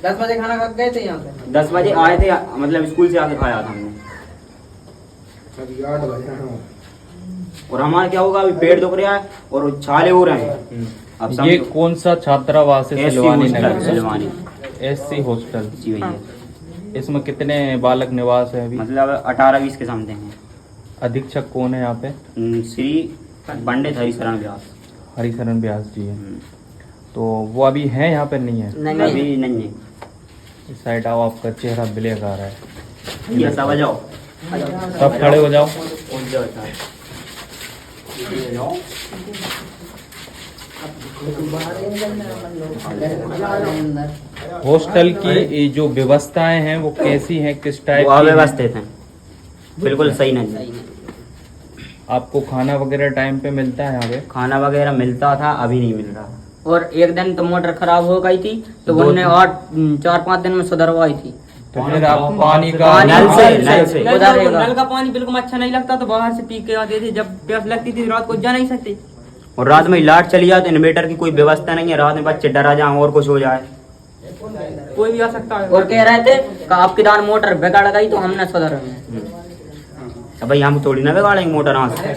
10 बजे खाना खा गए थे यहाँ पे? 10 बजे आए थे, मतलब स्कूल से आके खाया था हमने। अभी 8 बजे। और हमारा क्या होगा, अभी पेट दुख रहा है और छाले हो रहे हैं। अब ये कौन सा छात्रावास है? सिलवानी नगर, सिलवानी SC हॉस्टल। जी भैया। इसमें कितने बालक निवास है अभी? मतलब 18-20 के समथिंग हैं। अधीक्षक कौन है यहाँ पे? श्री पंडित हरिशरण व्यास। हरिशरण व्यास जी है। तो वो अभी है यहाँ पे? नहीं है अभी नहीं है। इस साइड आओ, आपका चेहरा ब्लैक आ रहा है। ये सब आ जाओ, सब खड़े हो जाओ। हॉस्टल की ये जो व्यवस्थाएं हैं वो कैसी हैं, किस टाइप वो की हैं? अव्यवस्थित हैं, बिल्कुल सही नहीं है। आपको खाना वगैरह टाइम पे मिलता है यहाँ पे? खाना वगैरह मिलता था, अभी नहीं मिल रहा। और एक दिन तो मोटर खराब हो गई थी, तो उन्होंने 4-5 दिन में सुधरवाई थी। तो फिर आप पानी का नल से नल का पानी बिल्कुल अच्छा नहीं लगता, तो बाहर से पी के आते थे। जब प्यास लगती थी रात को जा नहीं सकते। और रात में लाइट चली जाए तो इन्वर्टर की कोई व्यवस्था नहीं है, रात में बच्चे डरा जाए और कुछ हो जाए। कोई भी आ सकता है। और कह रहे थे कि आपकी दान मोटर बिगड़ गई तो हमने सुधरवाई। अब भाई हम थोड़ी ना बिगाड़ेंगे मोटर हाथ से।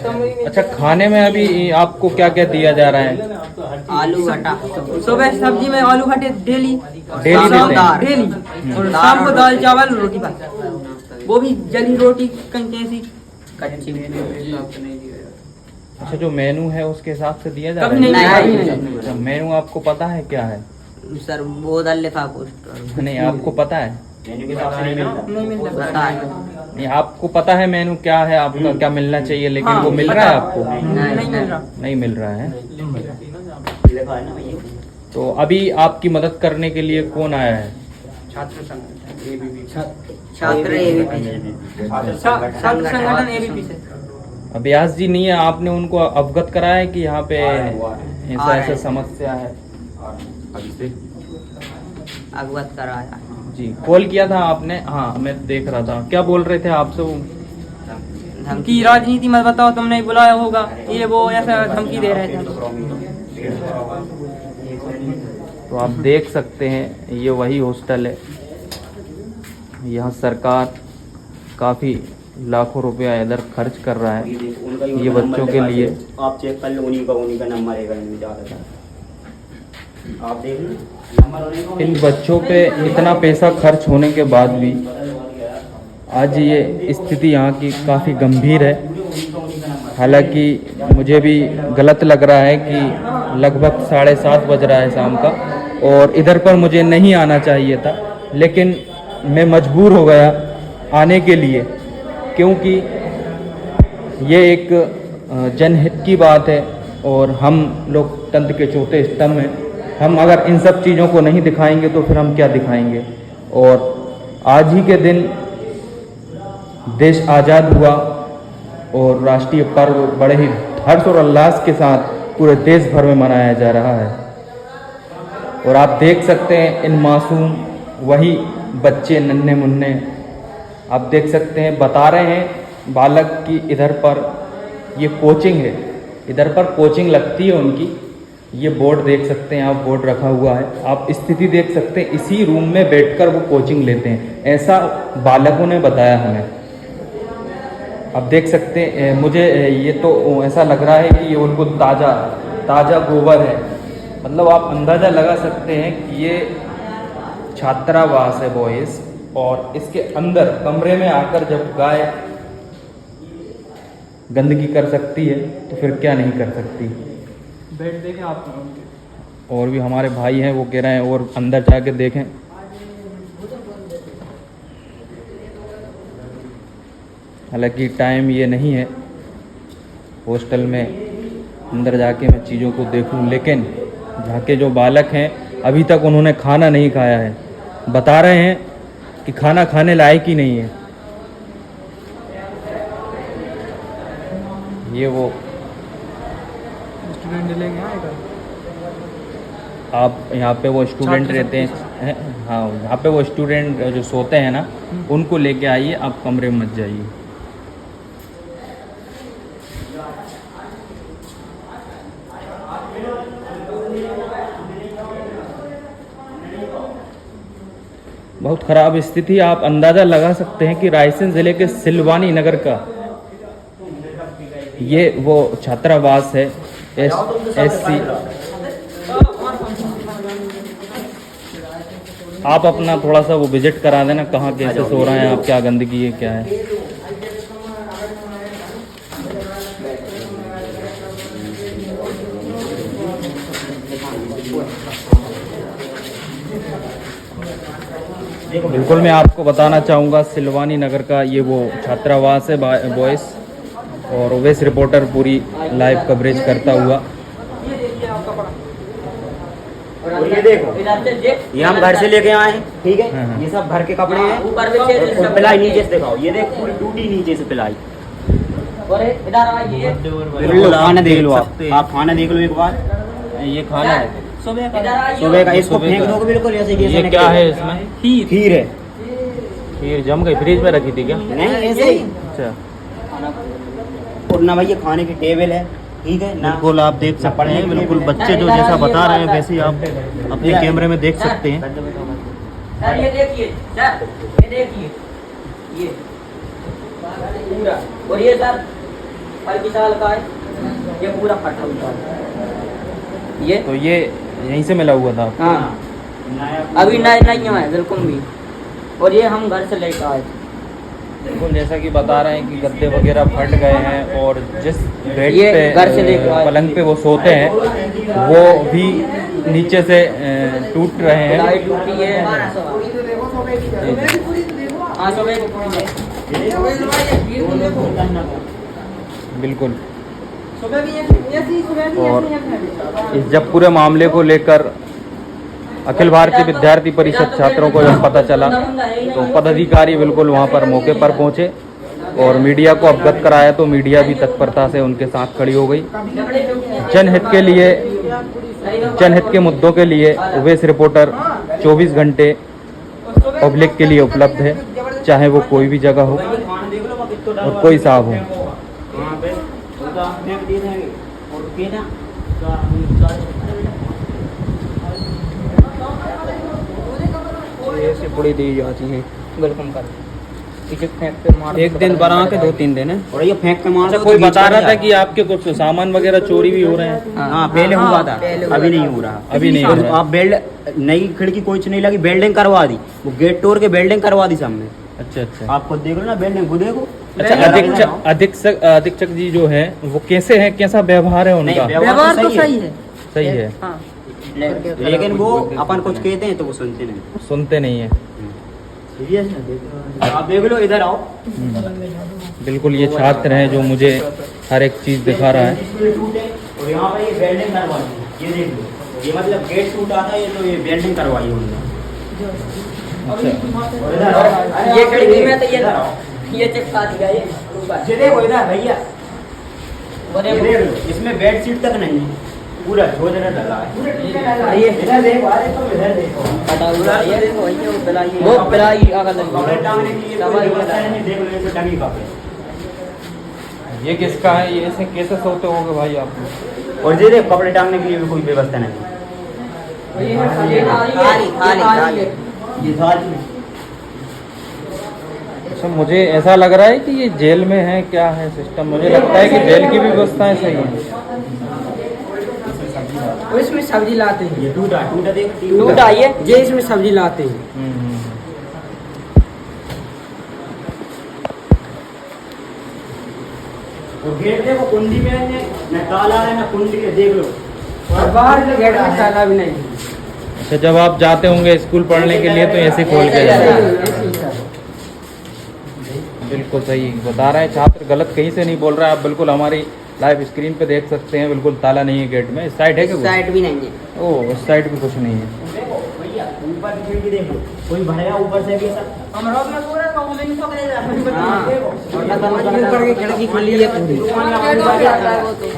अच्छा, खाने में अभी आपको क्या क्या दिया जा रहा है? आलू भट्टा, सुबह सब्जी में आलू भट्टे डेली देते हैं? डेली। और शाम को दाल चावल रोटी भात, वो भी जली रोटी कैसी कच्ची। अच्छा, जो मेनू है उसके हिसाब से दिया जा कभी रहा है? नहीं। अच्छा, मेनू आपको पता है क्या है? सर वो दल लिखा पोस्टर नहीं, आपको पता है? मेन्यू के हिसाब से नहीं मिलता। नहीं मिलता, पता है। नहीं, आपको पता है मेनू क्या है, आपका क्या मिलना चाहिए, लेकिन हाँ, वो मिल रहा है आपको? नहीं मिल रहा। नहीं मिल रहा है। लिखा है ना भैया। तो अभी आपकी मदद करने के लिए कौन आया है? छात्र संगठन ABP से। व्यास जी नहीं है, आपने उनको अवगत कराया है कि यहाँ पे ऐसा ऐसा समस्या है? अवगत कराया जी, कॉल किया था आपने? हाँ, मैं देख रहा था। क्या बोल रहे थे आपसे वो? धमकी, राजनीति मत बताओ, तुमने बुलाया होगा, ये वो ऐसा धमकी दे रहे थे। तो आप देख सकते हैं ये वही हॉस्टल है। यहाँ सरकार काफ़ी लाखों रुपया इधर खर्च कर रहा है ये बच्चों के लिए। आप चेक कर लो, उन्हीं का नंबर है इनमें ज़्यादा। आप देख लो, इन बच्चों पे इतना पैसा खर्च होने के बाद भी आज ये स्थिति यहाँ की काफ़ी गंभीर है। हालांकि मुझे भी गलत लग रहा है कि लगभग 7:30 बज रहा है शाम का और इधर पर मुझे नहीं आना चाहिए था, लेकिन मैं मजबूर हो गया आने के लिए, क्योंकि ये एक जनहित की बात है और हम लोकतंत्र के चौथे स्तंभ हैं। हम अगर इन सब चीज़ों को नहीं दिखाएंगे तो फिर हम क्या दिखाएंगे। और आज ही के दिन देश आज़ाद हुआ और राष्ट्रीय पर्व बड़े ही हर्ष और उल्लास के साथ पूरे देश भर में मनाया जा रहा है। और आप देख सकते हैं इन मासूम वही बच्चे नन्हे मुन्ने, आप देख सकते हैं, बता रहे हैं बालक की इधर पर ये कोचिंग है, इधर पर कोचिंग लगती है उनकी। ये बोर्ड देख सकते हैं आप, बोर्ड रखा हुआ है, आप स्थिति देख सकते हैं, इसी रूम में बैठकर वो कोचिंग लेते हैं, ऐसा बालकों ने बताया हमें। आप देख सकते हैं, मुझे ये तो ऐसा लग रहा है कि ये उनको ताज़ा गोबर है। मतलब आप अंदाज़ा लगा सकते हैं कि ये छात्रावास है बॉयज़, और इसके अंदर कमरे में आकर जब गाय गंदगी कर सकती है तो फिर क्या नहीं कर सकती। बैठ देखें आप। और भी हमारे भाई हैं, वो कह रहे हैं और अंदर जाके देखें। हालांकि टाइम ये नहीं है हॉस्टल में अंदर जाके मैं चीज़ों को देखूं, लेकिन यहाँ के जो बालक हैं अभी तक उन्होंने खाना नहीं खाया है। बता रहे हैं कि खाना खाने लायक ही नहीं है। ये वो स्टूडेंट लेंगे आएगा। आप यहाँ पे वो स्टूडेंट रहते हैं, हाँ, यहाँ पे वो स्टूडेंट जो सोते हैं ना, उनको लेके आइए, आप कमरे में मत जाइए। बहुत ख़राब स्थिति। आप अंदाज़ा लगा सकते हैं कि रायसेन ज़िले के सिलवानी नगर का ये वो छात्रावास है SC। आप अपना थोड़ा सा वो विजिट करा देना, कहाँ कैसे सो रहे हैं आप, क्या गंदगी है क्या है। बिल्कुल मैं आपको बताना चाहूँगा सिलवानी नगर का ये वो छात्रावास है बॉयज़, और ओवेस रिपोर्टर पूरी लाइव कवरेज करता हुआ। और ये देखो, ये हम घर से लेके आए हैं, ठीक है। हाँ। ये सब घर के कपड़े हैं। और पिलाई नीचे से दिखाओ, ये देखो पूरी टूटी नीचे से पिलाई। बिल्कुल खाना देख लो आप खाना देख लो एक बार। ये खाना है सुबह का, इसको फेंक दो बिल्कुल ऐसे। ये क्या है इसमें? खीर है। खीर जम गई, फ्रिज में रखी थी क्या? नहीं ऐसे ही। अच्छा, और ना भाई ये खाने की टेबल है, ठीक है ना। बिल्कुल आप देख सकते हैं, बिल्कुल बच्चे जो जैसा बता रहे हैं वैसे ही आप अपने कैमरे में देख सकते हैं। सर ये देखिए सर, ये देखिए ये पूरा, और ये सर 5 साल का है, ये पूरा फटा हुआ है ये। तो ये यहीं से मिला हुआ था? हाँ अभी नहीं है बिल्कुल भी, और ये हम घर से लेकर आए थे। बिल्कुल जैसा कि बता रहे हैं कि गद्दे वगैरह फट गए हैं, और जिस बेड ये पे घर से लेकर आए। पलंग पे वो सोते हैं वो भी नीचे से टूट रहे हैं। लाइट टूटी है। हाँ सुबह बिल्कुल। और इस जब पूरे मामले को लेकर अखिल भारतीय विद्यार्थी परिषद छात्रों को जब पता चला तो पदाधिकारी बिल्कुल वहां पर मौके पर पहुंचे और मीडिया को अवगत कराया, तो मीडिया भी तत्परता से उनके साथ खड़ी हो गई। जनहित के लिए, जनहित के मुद्दों के लिए ओवेस रिपोर्टर 24 घंटे पब्लिक के लिए उपलब्ध है, चाहे वो कोई भी जगह हो और कोई साहब हो। ऐसे पूरी दी जाती है बिल्कुल कर फेंक पे मार, एक दिन बना के 2-3 दिन है। और ये फेंक के मार दो तो कोई बीच बता में रहा था जाए। कि आपके कुछ सामान वगैरह चोरी भी हो रहे हैं? हाँ पहले हुआ था, अभी नहीं हो रहा। अभी नहीं हो तो रहा। आप बेल्ड नई खिड़की कुछ नहीं लगी, बेल्डिंग करवा दी, वो गेट तोड़ के बेल्डिंग करवा दी सामने। अच्छा अच्छा। आप खुद देख लो ना बेल्डिंग, खुद देखो। अच्छा अधीक्षक जी जो है वो कैसे हैं, कैसा व्यवहार है उनका? व्यवहार तो सही है। सही है, हाँ लेकिन वो अपन कुछ कहते हैं तो वो सुनते नहीं। सुनते नहीं है। आप देख लो, इधर आओ। बिल्कुल ये छात्र हैं जो मुझे हर एक चीज दिखा रहा है। और यहाँ पर ये बेल्डिंग करवाई है, ये देख लो, ये मतलब गेट टूटा था, ये तो ये बेल्डिंग करवाई है उन्होंने। अच्छा और इधर आओ। ये खिड़की में तो इधर आओ। ये चिपका दिया ये ऊपर। ये देखो इधर भैया, और ये देख लो, इसमें बेडशीट तक नहीं है, पूरा झोझरा डला है। ये इधर देखो, अरे तुम इधर देखो, फटा हुआ है, ये देखो ये वो पिलाई अगर कपड़े टांगने के लिए कोई व्यवस्था नहीं, देख लो ये तो टंगी कपड़े। ये किसका है? ये ऐसे कैसे सोते होगे भाई आप? और ये देखो कपड़े टांगने के लिए भी कोई व्यवस्था नहीं। ये थाली में अच्छा मुझे ऐसा लग रहा है कि ये जेल में है, क्या है सिस्टम? मुझे लगता है कि जेल की भी व्यवस्थाएं सही हैं। वो इसमें सब्जी लाते हैं। ये टूटा देख, टूटा ये इसमें सब्जी लाते हैं। और गेट देखो, कुंडी में है ना ताला है ना कुंडी है, देख लो। और बाहर के गेट में ताला भी नहीं। अच्छा जब आप जाते होंगे स्कूल पढ़ने के लिए तो ऐसे खोल के जाते हैं? बिल्कुल सही बता रहे हैं छात्र, गलत कहीं से नहीं बोल रहा है। आप बिल्कुल हमारी लाइव स्क्रीन पे देख सकते हैं, बिल्कुल ताला नहीं है गेट में। इस साइड है क्या? साइड भी नहीं है। ओह उस साइड भी कुछ नहीं है। देखो भैया, ऊपर की खिड़की देख लो, कोई भरेगा ऊपर से भी ऐसा। हम रोड में सो रहे हैं, वो नहीं सो के जा ऊपर की खिड़की खुली है पूरी।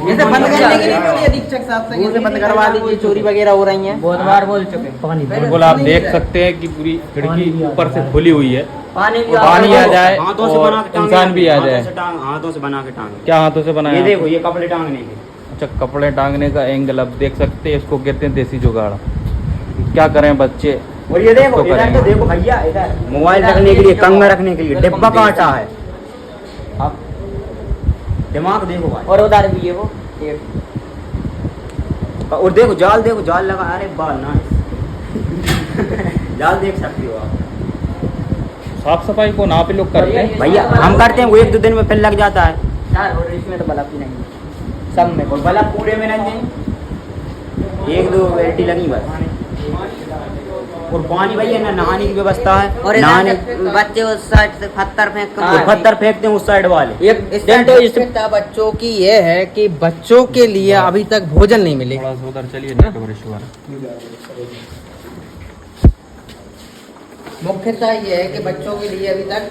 जैसे बंद करने के लिए बोलिए अधीक्षक साहब से, जैसे बंद करवा दीजिए, चोरी वगैरह हो रही है। बहुत बार बोल चुके। बिल्कुल आप देख सकते हैं कि पूरी खिड़की ऊपर से खुली हुई है, पानी आ जाए हाथों से और बना के इंसान भी आ जाए। हाथों से बना के टांग। क्या हाथों से बनाया? ये देखो, ये कपड़े टांगने के। अच्छा कपड़े टांगने का एंगल आप देख सकते हैं, इसको कहते हैं देसी जुगाड़। क्या करें बच्चे और ये देखो उसको इधर तो करेंगे। देखो भैया, इधर मोबाइल रखने के लिए, कंगा रखने के लिए डिब्बा काटा है। अब दिमाग देखो भाई। और उधर भी है वो एक और देखो जाल लगा, अरे बाल ना जाल देख सकते हो आप। साफ सफाई को आप ही लोग करते हैं? भैया हम करते हैं, वो 1-2 दिन में फिर लग जाता है। यार, और इसमें तो बल्ब ही नहीं है, सब में और बल्ब पूरे में नहीं है, 1-2 वेल्टी लगी बस। और पानी भैया ना नहाने की व्यवस्था है, और नहाने बच्चे उस साइड से पत्थर फेंक हाँ। और पत्थर फेंकते हैं उस साइड वाले। एक इस दिन तो इस आवश्यकता बच्चों की ये है कि बच्चों के लिए अभी तक भोजन नहीं मिले। थोड़ा सा उधर चलिए ना कवरेश्वर। मुख्यतः ये है कि बच्चों के लिए अभी तक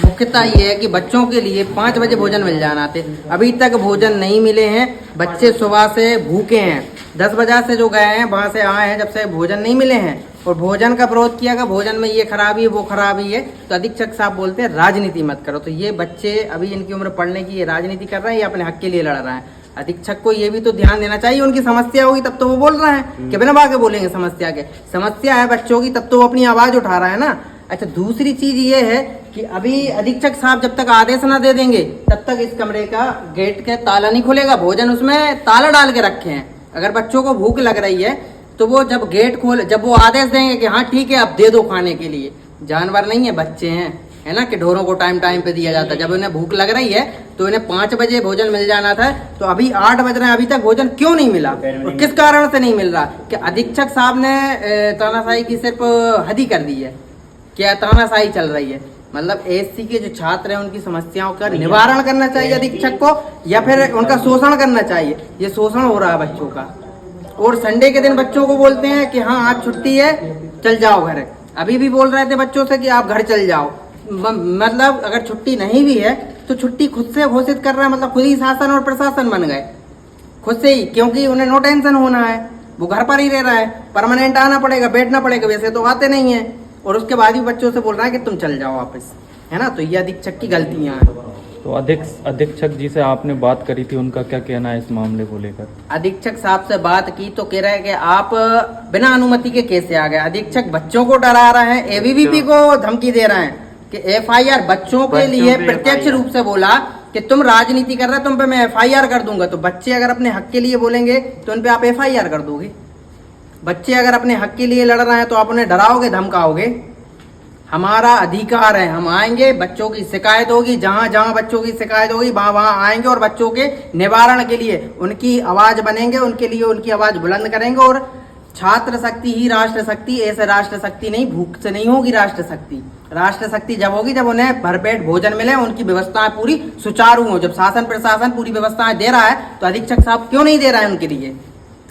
मुख्यतः ये है कि बच्चों के लिए 5 बजे भोजन मिल जाना थे, अभी तक भोजन नहीं मिले हैं। बच्चे सुबह से भूखे हैं, 10 बजे से जो गए हैं वहाँ से आए हैं, जब से भोजन नहीं मिले हैं। और भोजन का विरोध किया गया, भोजन में ये खराबी है वो खराबी है, तो अधीक्षक साहब बोलते हैं राजनीति मत करो। तो ये बच्चे अभी इनकी उम्र पढ़ने की, ये राजनीति कर रहे हैं, ये अपने हक के लिए लड़ रहे हैं। अधीक्षक को ये भी तो ध्यान देना चाहिए, उनकी समस्या होगी तब तो वो बोल रहे हैं कि बिना बात के बोलेंगे। समस्या है बच्चों की, तब तो वो अपनी आवाज उठा रहा है ना। अच्छा, दूसरी चीज ये है कि अभी अधीक्षक साहब जब तक आदेश ना दे देंगे तब तक इस कमरे का गेट का ताला नहीं खुलेगा। भोजन उसमें ताला डाल के रखे हैं। अगर बच्चों को भूख लग रही है तो वो जब गेट खोल, जब वो आदेश देंगे कि हाँ ठीक है अब दे दो खाने के लिए, जानवर नहीं है बच्चे हैं, है ना, कि ढोरों को टाइम टाइम पे दिया जाता है। जब उन्हें भूख लग रही है तो इन्हें 5 बजे भोजन मिल जाना था, तो अभी 8 बज रहे हैं, अभी तक भोजन क्यों नहीं मिला और किस कारण से नहीं मिल रहा? कि अधीक्षक साहब ने तानाशाही की सिर्फ हद ही कर दी है, क्या तानाशाही चल रही है। मतलब एससी के जो छात्र हैं उनकी समस्याओं का निवारण करना चाहिए अधीक्षक को, या फिर उनका शोषण करना चाहिए। ये शोषण हो रहा है बच्चों का। और संडे के दिन बच्चों को बोलते हैं कि हाँ आज छुट्टी है, चल जाओ घर। अभी भी बोल रहे थे बच्चों से कि आप घर चल जाओ। मतलब अगर छुट्टी नहीं भी है तो छुट्टी खुद से घोषित कर रहा है, मतलब खुद ही शासन और प्रशासन बन गए खुद से ही, क्योंकि उन्हें नो टेंशन होना है, वो घर पर ही रह रहा है। परमानेंट आना पड़ेगा, बैठना पड़ेगा, वैसे तो आते नहीं है। और उसके बाद भी बच्चों से बोल रहा है कि तुम चल जाओ वापस, है ना। तो ये अधीक्षक की गलतियां हैं। तो अधीक्षक जी से आपने बात करी थी, उनका क्या कहना है इस मामले को लेकर? अधीक्षक साहब से बात की तो कह रहे हैं कि आप बिना अनुमति के कैसे आ गए। अधीक्षक बच्चों को डरा रहे हैं, एबीवीपी को धमकी दे रहे हैं कि एफआईआर बच्चों के लिए प्रत्यक्ष रूप से बोला कि तुम राजनीति कर रहे हो, तुम पे मैं एफआईआर कर दूंगा। तो बच्चे अगर अपने हक के लिए बोलेंगे तो उन पे आप एफआईआर कर दोगे। बच्चे अगर अपने हक के लिए लड़ रहे हैं तो आप उन्हें डराओगे, धमकाओगे। हमारा अधिकार है, हम आएंगे, बच्चों की शिकायत होगी, जहां जहां बच्चों की शिकायत होगी वहां वहां आएंगे और बच्चों के निवारण के लिए उनकी आवाज बनेंगे, उनके लिए उनकी आवाज बुलंद करेंगे। और छात्र शक्ति ही राष्ट्र शक्ति, ऐसे राष्ट्र शक्ति नहीं, भूख से नहीं होगी राष्ट्र शक्ति। राष्ट्र शक्ति जब होगी जब उन्हें भरपेट भोजन मिले, उनकी व्यवस्थाएं पूरी सुचारू हो। जब शासन प्रशासन पूरी व्यवस्थाएं दे रहा है तो अधीक्षक साहब क्यों नहीं दे रहा है उनके लिए?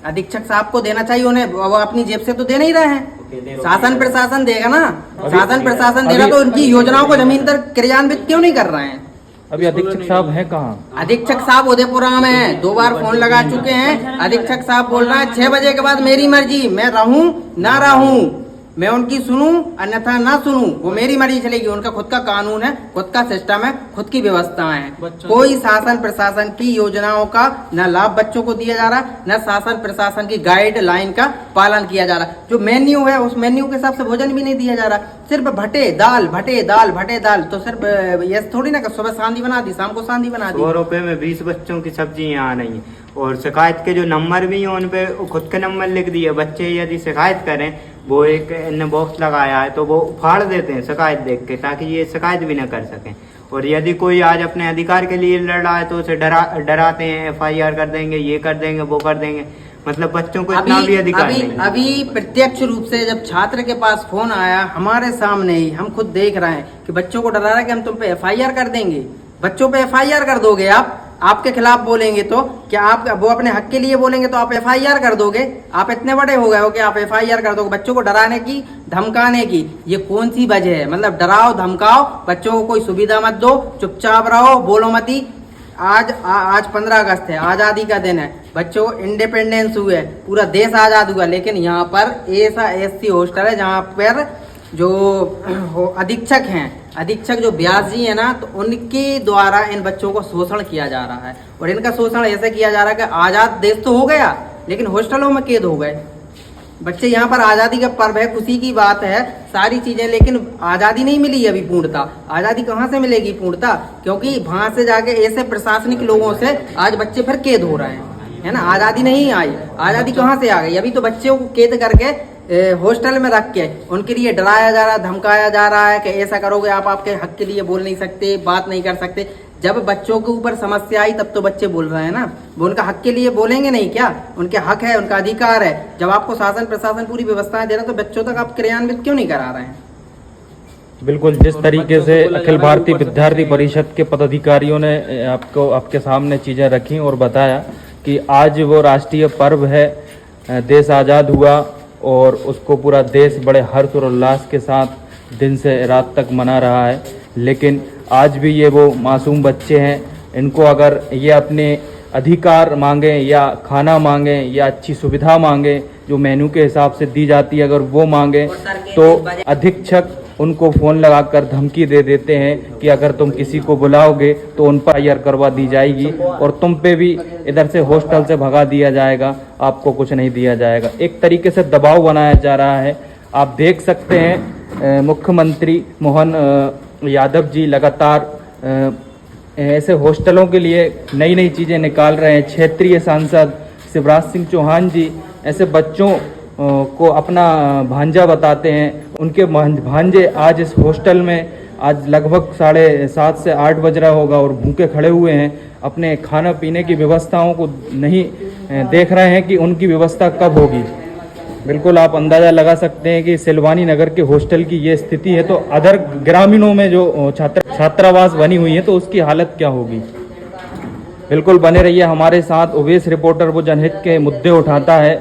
अधीक्षक साहब को देना चाहिए उन्हें, वो अपनी जेब से तो दे नहीं रहे हैं, शासन प्रशासन देगा ना। शासन प्रशासन देगा तो उनकी योजनाओं को जमीन पर क्रियान्वित क्यों नहीं कर रहे हैं? अभी अधीक्षक साहब हैं कहाँ? अधीक्षक साहब उदयपुरा में हैं, 2 बार फोन लगा चुके हैं। अधीक्षक साहब बोल रहे हैं 6 बजे के बाद मेरी मर्जी, मैं रहूं ना रहूं, मैं उनकी सुनूं अन्यथा ना सुनूं, वो मेरी मर्जी चलेगी। उनका खुद का कानून है, खुद का सिस्टम है, खुद की व्यवस्थाएं हैं। कोई शासन प्रशासन की योजनाओं का न लाभ बच्चों को दिया जा रहा, न शासन प्रशासन की गाइडलाइन का पालन किया जा रहा। जो मेन्यू है उस मेन्यू के हिसाब से भोजन भी नहीं दिया जा रहा। सिर्फ भटे दाल भटे दाल भटे दाल, तो सिर्फ ये थोड़ी ना कि सुबह सांदी बना दी, शाम को सांदी बना दी। 100 रुपए में 20 बच्चों की सब्जी यहाँ आ रही है। और शिकायत के जो नंबर भी हैं उन पे खुद के नंबर लिख दिए। बच्चे यदि शिकायत करें, वो एक इनने बॉक्स लगाया है तो वो फाड़ देते हैं शिकायत देख के, ताकि ये शिकायत भी ना कर सकें। और यदि कोई आज अपने अधिकार के लिए लड़ रहा है तो उसे डराते हैं, एफआईआर कर देंगे, ये कर देंगे, वो कर देंगे। मतलब बच्चों को इतना भी अधिकार नहीं। अभी प्रत्यक्ष रूप से जब छात्र के पास फोन आया हमारे सामने ही, हम खुद देख रहे हैं कि बच्चों को डरा रहा है कि हम तुम पे एफआईआर कर देंगे। बच्चों पे एफआईआर कर दोगे आप, आपके खिलाफ बोलेंगे तो क्या आप, वो अपने हक के लिए बोलेंगे तो आप एफआईआर कर दोगे? आप इतने बड़े हो गए हो कि आप एफआईआर कर दोगे? बच्चों को डराने की, धमकाने की ये कौन सी वजह है? मतलब डराओ धमकाओ, बच्चों को कोई सुविधा मत दो, चुपचाप रहो, बोलो मती। आज 15 अगस्त है, आजादी का दिन है, बच्चों इंडिपेंडेंस हुए, पूरा देश आजाद हुआ, लेकिन यहाँ पर ऐसा एससी हॉस्टल है जहाँ पर जो अधीक्षक हैं, अधीक्षक जो व्यास जी है ना, तो उनके द्वारा इन बच्चों को शोषण किया जा रहा है। और इनका शोषण ऐसे किया जा रहा है कि आजाद देश तो हो गया लेकिन हॉस्टलों में कैद हो गए। बच्चे यहाँ पर आज़ादी का पर्व है, खुशी की बात है, सारी चीज़ें, लेकिन आज़ादी नहीं मिली अभी पूर्णता। आज़ादी कहाँ से मिलेगी पूर्णता? क्योंकि वहाँ से जाके ऐसे प्रशासनिक लोगों से आज बच्चे फिर कैद हो रहे हैं, है ना। आज़ादी नहीं आई, आज़ादी कहाँ से आ गई? अभी तो बच्चों को कैद करके हॉस्टल में रख के उनके लिए डराया जा रहा है, धमकाया जा रहा है कि ऐसा करोगे आप आपके हक के लिए बोल नहीं सकते, बात नहीं कर सकते। जब बच्चों के ऊपर समस्या आई तब तो बच्चे बोल रहे हैं ना, वो उनका हक के लिए बोलेंगे नहीं क्या? उनके हक है, उनका अधिकार है। जब आपको शासन प्रशासन पूरी व्यवस्थाएं दे रहा है तो बच्चों तक आप क्रियान्वित क्यों नहीं करा रहे हैं? बिल्कुल, जिस तरीके से अखिल भारतीय विद्यार्थी परिषद के पदाधिकारियों ने आपको आपके सामने चीज़ें रखी और बताया कि आज वो राष्ट्रीय पर्व है, देश आज़ाद हुआ और उसको पूरा देश बड़े हर्ष और उल्लास के साथ दिन से रात तक मना रहा है, लेकिन आज भी ये वो मासूम बच्चे हैं, इनको अगर ये अपने अधिकार मांगे या खाना मांगे या अच्छी सुविधा मांगे जो मेन्यू के हिसाब से दी जाती है, अगर वो मांगे तो अधीक्षक उनको फ़ोन लगाकर धमकी दे देते हैं कि अगर तुम किसी को बुलाओगे तो उन पर IR करवा दी जाएगी और तुम पे भी इधर से हॉस्टल से भगा दिया जाएगा, आपको कुछ नहीं दिया जाएगा। एक तरीके से दबाव बनाया जा रहा है। आप देख सकते हैं मुख्यमंत्री मोहन यादव जी लगातार ऐसे हॉस्टलों के लिए नई नई चीज़ें निकाल रहे हैं। क्षेत्रीय सांसद शिवराज सिंह चौहान जी ऐसे बच्चों को अपना भांजा बताते हैं। उनके भांजे आज इस हॉस्टल में आज लगभग 7:30 से 8 बज रहा होगा और भूखे खड़े हुए हैं, अपने खाना पीने की व्यवस्थाओं को नहीं देख रहे हैं कि उनकी व्यवस्था कब होगी। बिल्कुल आप अंदाज़ा लगा सकते हैं कि सिलवानी नगर के हॉस्टल की ये स्थिति है तो अदर ग्रामीणों में जो छात्रावास बनी हुई है तो उसकी हालत क्या होगी। बिल्कुल बने रहिए हमारे साथ। ओवेस रिपोर्टर वो जनहित के मुद्दे उठाता है